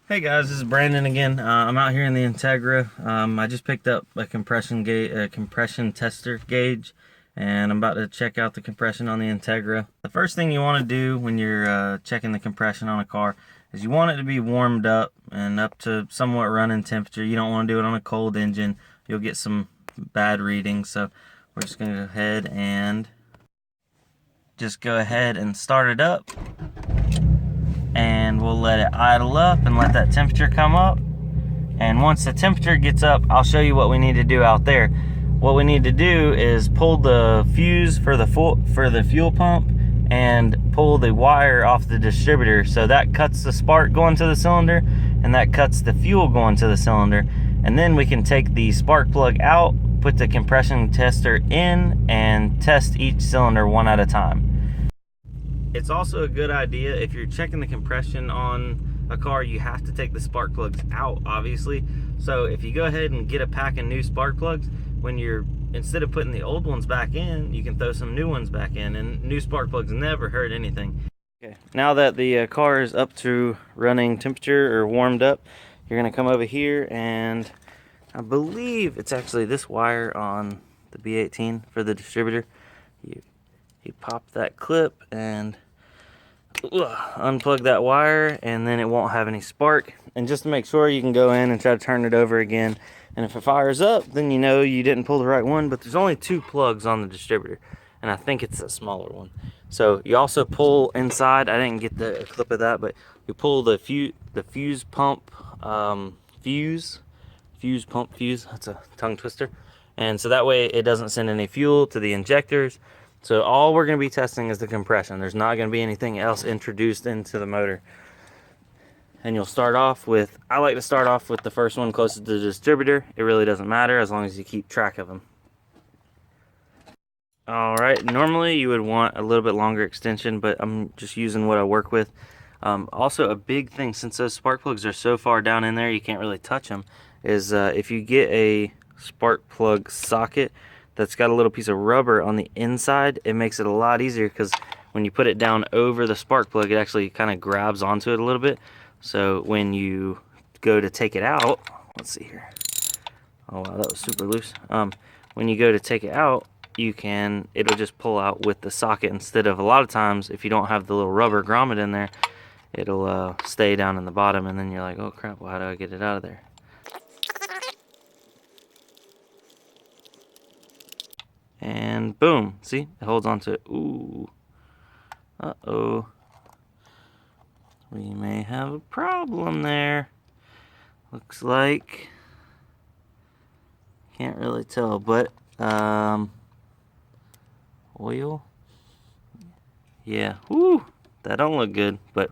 Hey guys, this is Brandon again. I'm out here in the Integra. I just picked up a compression tester gauge, and I'm about to check out the compression on the Integra. The first thing you want to do when you're checking the compression on a car is you want it to be warmed up and up to somewhat running temperature. You don't want to do it on a cold engine. You'll get some bad readings. So we're just going to go ahead and start it up. And we'll let it idle up and let that temperature come up. And once the temperature gets up, I'll show you what we need to do out there. What we need to do is pull the fuse for the fuel pump and pull the wire off the distributor. So that cuts the spark going to the cylinder, and that cuts the fuel going to the cylinder. And then we can take the spark plug out, put the compression tester in, and test each cylinder one at a time. It's also a good idea, if you're checking the compression on a car, you have to take the spark plugs out, obviously. So if you go ahead and get a pack of new spark plugs, instead of putting the old ones back in, you can throw some new ones back in, and new spark plugs never hurt anything. Okay, now that the car is up to running temperature or warmed up, you're gonna come over here, and I believe it's actually this wire on the B18 for the distributor. You pop that clip and unplug that wire, and then it won't have any spark. And just to make sure, you can go in and try to turn it over again, and if it fires up, then you know you didn't pull the right one. But there's only 2 plugs on the distributor, and I think it's a smaller one. So you also pull inside. I didn't get the clip of that, but you pull the fuse pump fuse. That's a tongue twister. And so that way it doesn't send any fuel to the injectors. So all we're going to be testing is the compression. There's not going to be anything else introduced into the motor. And you'll start off with, I like to start off with the first one closest to the distributor. It really doesn't matter as long as you keep track of them. Alright, normally you would want a little bit longer extension, but I'm just using what I work with. Also, a big thing, since those spark plugs are so far down in there you can't really touch them, is if you get a spark plug socket that's got a little piece of rubber on the inside, it makes it a lot easier, because when you put it down over the spark plug, it actually kind of grabs onto it a little bit. So when you go to take it out, let's see here. Oh wow, that was super loose. When you go to take it out, it'll just pull out with the socket, instead of, a lot of times if you don't have the little rubber grommet in there, it'll stay down in the bottom, and then you're like, oh crap, well, how do I get it out of there? And boom, see, it holds onto it. Ooh, uh-oh, we may have a problem there. Looks like, can't really tell, but oil, yeah, whoo, that don't look good. But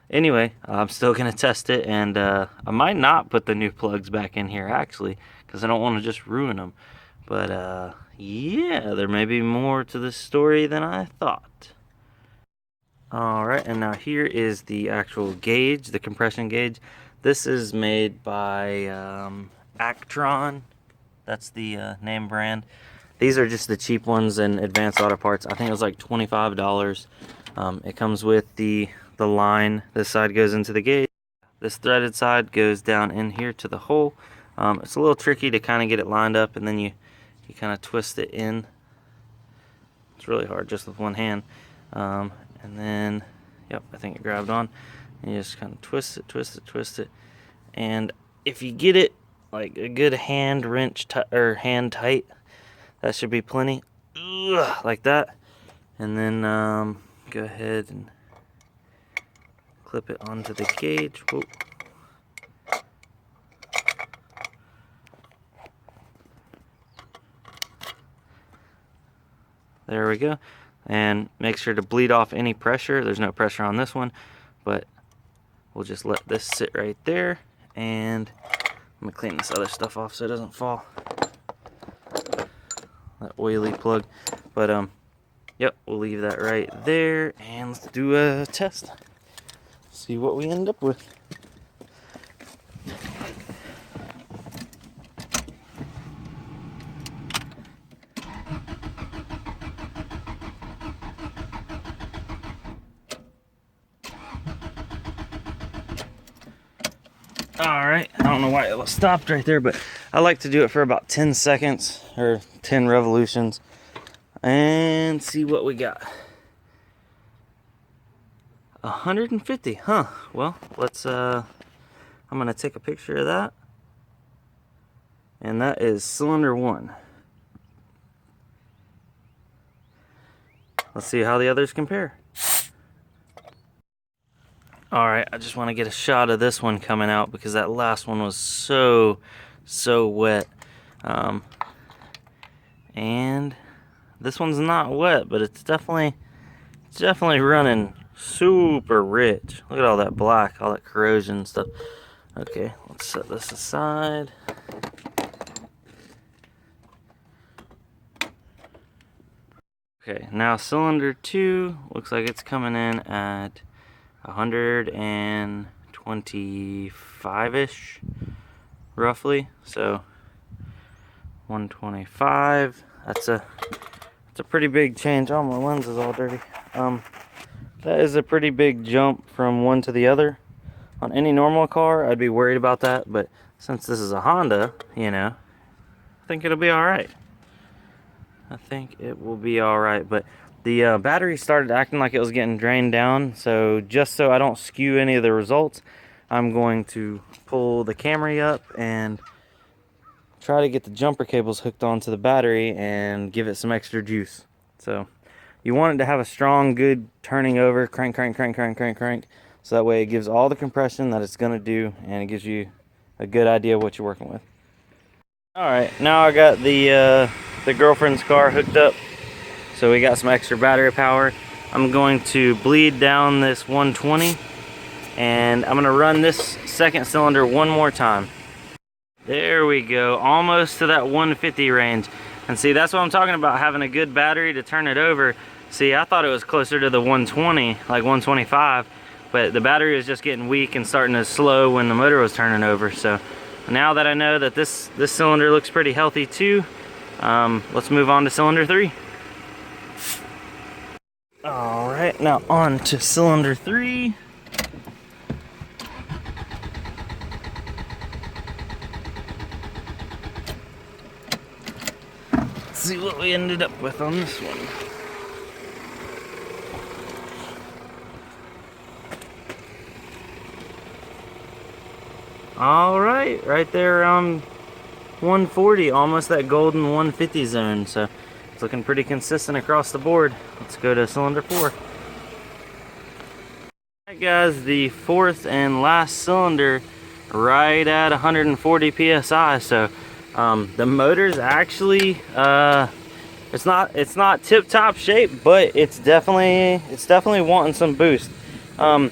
anyway, I'm still gonna test it, and I might not put the new plugs back in here, actually, because I don't want to just ruin them. But yeah, there may be more to this story than I thought. Alright, and now here is the actual gauge, the compression gauge. This is made by Actron. That's the name brand. These are just the cheap ones in Advanced Auto Parts. I think it was like $25. It comes with the line. This side goes into the gauge. This threaded side goes down in here to the hole. It's a little tricky to kind of get it lined up, and then you kind of twist it in. It's really hard just with one hand. And then, yep, I think it grabbed on. And you just kind of twist it. And if you get it like a good hand wrench or hand tight, that should be plenty. Ugh, like that. And then go ahead and clip it onto the gauge. Whoa. There we go. And make sure to bleed off any pressure. There's no pressure on this one, but we'll just let this sit right there. And I'm gonna clean this other stuff off so it doesn't fall. That oily plug. But yep, we'll leave that right there, and let's do a test. See what we end up with. Alright, I don't know why it stopped right there, but I like to do it for about 10 seconds or 10 revolutions and see what we got. 150, huh? Well, let's I'm gonna take a picture of that. And that is cylinder 1. Let's see how the others compare. Alright, I just want to get a shot of this one coming out because that last one was so wet. And this one's not wet, but it's definitely running super rich. Look at all that black, all that corrosion and stuff. Okay, let's set this aside. Okay, now cylinder 2 looks like it's coming in at 125-ish, roughly. So 125. That's a pretty big change. Oh, my lens is all dirty. That is a pretty big jump from one to the other. On any normal car, I'd be worried about that, but since this is a Honda, you know, I think it'll be all right. I think it will be all right, but the battery started acting like it was getting drained down, so just so I don't skew any of the results, I'm going to pull the Camry up and try to get the jumper cables hooked onto the battery and give it some extra juice. So you want it to have a strong, good turning over, crank, so that way it gives all the compression that it's going to do, and it gives you a good idea of what you're working with. Alright, now I got the girlfriend's car hooked up, so we got some extra battery power. I'm going to bleed down this 120, and I'm going to run this second cylinder one more time. There we go, almost to that 150 range. And see, that's what I'm talking about, having a good battery to turn it over. See, I thought it was closer to the 120, like 125, but the battery was just getting weak and starting to slow when the motor was turning over. So now that I know that this cylinder looks pretty healthy too, let's move on to cylinder 3. All right, now on to cylinder 3. Let's see what we ended up with on this one. All right, right there around 140, almost that golden 150 zone. So it's looking pretty consistent across the board. Let's go to cylinder 4. All right, guys, the fourth and last cylinder, right at 140 psi. So the motor's actually it's not tip-top shape, but it's definitely wanting some boost. I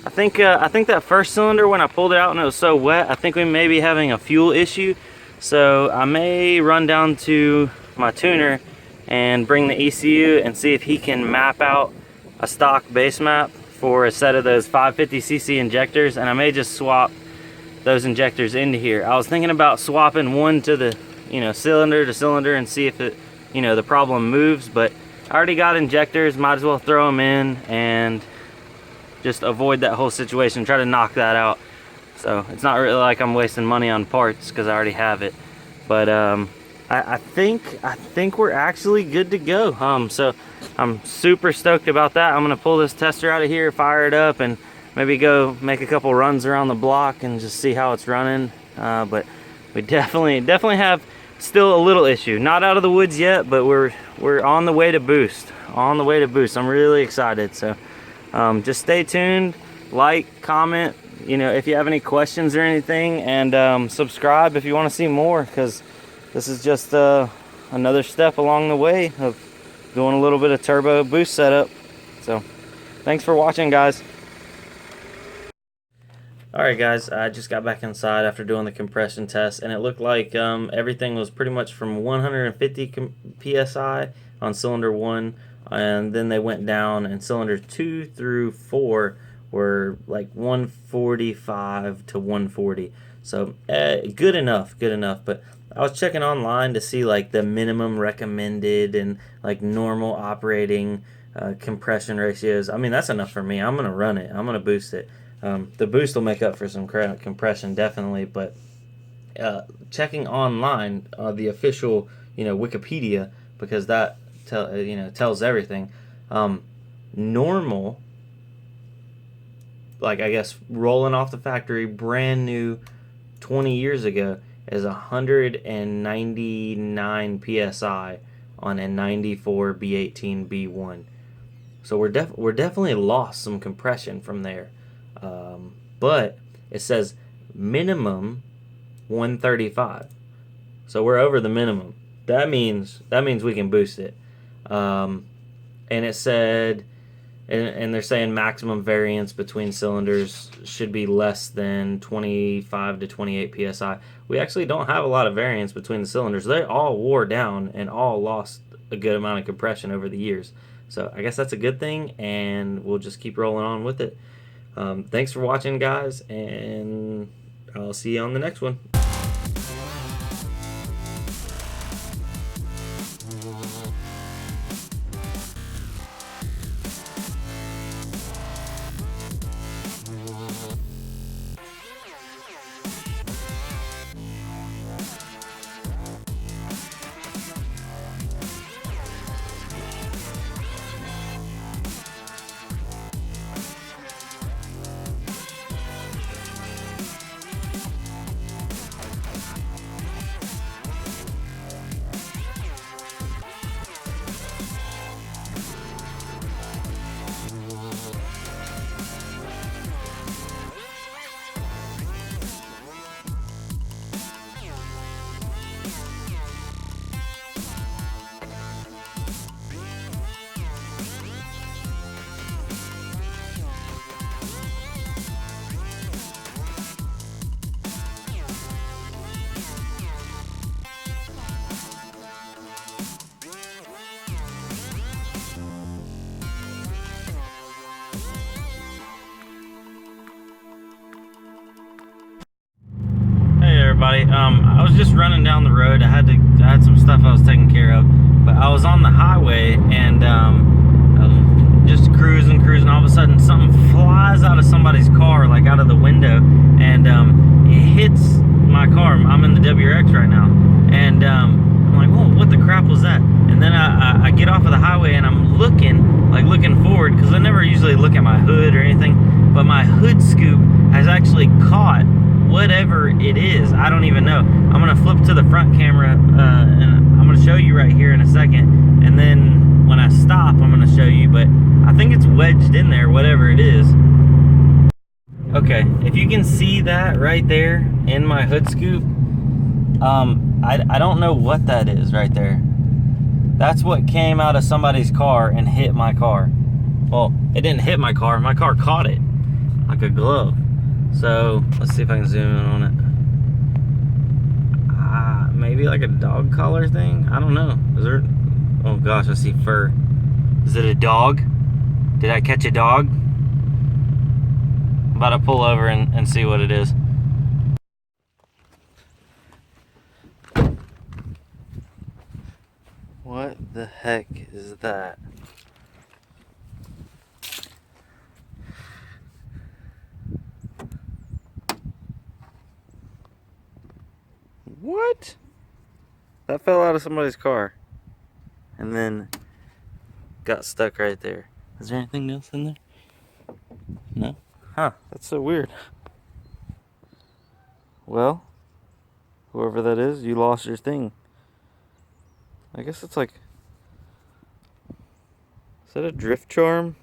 think that first cylinder, when I pulled it out and it was so wet, I think we may be having a fuel issue. So I may run down to my tuner and bring the ECU and see if he can map out a stock base map for a set of those 550cc injectors, and I may just swap those injectors into here. I was thinking about swapping one to the, cylinder to cylinder and see if it, the problem moves, but I already got injectors, might as well throw them in and just avoid that whole situation, try to knock that out. So it's not really like I'm wasting money on parts because I already have it. But I think we're actually good to go. So I'm super stoked about that. I'm gonna pull this tester out of here, fire it up, and maybe go make a couple runs around the block and just see how it's running. But we definitely have still a little issue. Not out of the woods yet, but we're on the way to boost. On the way to boost. I'm really excited. So just stay tuned, like, comment, if you have any questions or anything, and subscribe if you want to see more, because this is just another step along the way of doing a little bit of turbo boost setup. So thanks for watching, guys. Alright guys, I just got back inside after doing the compression test, and it looked like everything was pretty much from 150 psi on cylinder 1, and then they went down, and cylinder 2 through 4 were like 145 to 140. So good enough. But I was checking online to see like the minimum recommended and like normal operating compression ratios. I mean, that's enough for me. I'm gonna run it. I'm gonna boost it. The boost will make up for some compression, definitely, but checking online, the official, Wikipedia, because that tells everything. Normal, like I guess rolling off the factory, brand new, 20 years ago, is 199 psi on a 94 B18 B1. So we're definitely lost some compression from there, but it says minimum 135. So we're over the minimum. That means we can boost it. And it said, and they're saying maximum variance between cylinders should be less than 25 to 28 psi. We actually don't have a lot of variance between the cylinders. They all wore down and all lost a good amount of compression over the years. So I guess that's a good thing, and we'll just keep rolling on with it. Thanks for watching, guys, and I'll see you on the next one. Everybody, I was just running down the road. I had some stuff I was taking care of, but I was on the highway and just cruising. All of a sudden, something flies out of somebody's car, like out of the window, and it hits my car. I'm in the WRX right now, and I'm like, "Whoa, what the crap was that?" And then I get off of the highway and I'm looking forward, because I never usually look at my hood or anything, but my hood scoop has actually caught whatever it is. I don't even know. I'm gonna flip to the front camera, and I'm gonna show you right here in a second, and then when I stop I'm gonna show you, but I think it's wedged in there, whatever it is. Okay, if you can see that right there in my hood scoop, I don't know what that is right there. That's what came out of somebody's car and hit my car. Well, it didn't hit my car caught it like a glove. So let's see if I can zoom in on it. Maybe like a dog collar thing. I don't know. Is there? Oh gosh, I see fur. Is it a dog? Did I catch a dog? I'm about to pull over and see what it is. What the heck is that? What? That fell out of somebody's car and then got stuck right there. Is there anything else in there? No? Huh, that's so weird. Well, whoever that is, you lost your thing. I guess it's like, is that a drift charm?